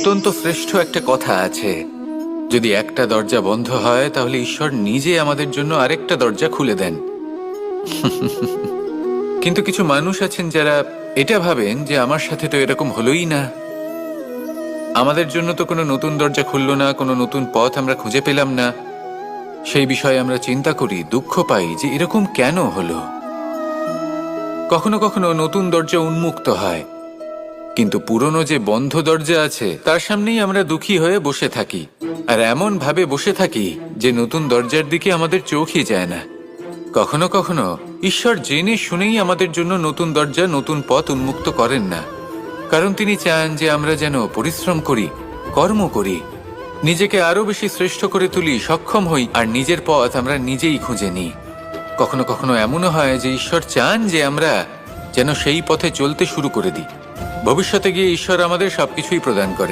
অত্যন্ত শ্রেষ্ঠ একটা কথা আছে, যদি একটা দরজা বন্ধ হয় তাহলে ঈশ্বর নিজে আমাদের জন্য আরেকটা দরজা খুলে দেন। কিন্তু কিছু মানুষ আছেন যারা এটা ভাবেন যে আমার সাথে তো এরকম হলোই না, আমাদের জন্য তো কোনো নতুন দরজা খুললো না, কোনো নতুন পথ আমরা খুঁজে পেলাম না। সেই বিষয়ে আমরা চিন্তা করি, দুঃখ পাই যে এরকম কেন হলো। কখনো কখনো নতুন দরজা উন্মুক্ত হয়, কিন্তু পুরনো যে বন্ধ দরজা আছে তার সামনেই আমরা দুঃখী হয়ে বসে থাকি, আর এমন ভাবে বসে থাকি যে নতুন দরজার দিকে আমাদের চোখই যায় না। কখনো কখনো ঈশ্বর জেনে শুনেই আমাদের জন্য নতুন দরজা, নতুন পথ উন্মুক্ত করেন না, কারণ তিনি চান যে আমরা যেন পরিশ্রম করি, কর্ম করি, নিজেকে আরো বেশি শ্রেষ্ঠ করে তুলি, সক্ষম হই, আর নিজের পথ আমরা নিজেই খুঁজে নিই। কখনো কখনো এমনও হয় যে ঈশ্বর চান যে আমরা যেন সেই পথে চলতে শুরু করে দিই। ভবিষ্যতে গিয়ে ঈশ্বর আমাদের সবকিছুই প্রদান করেন।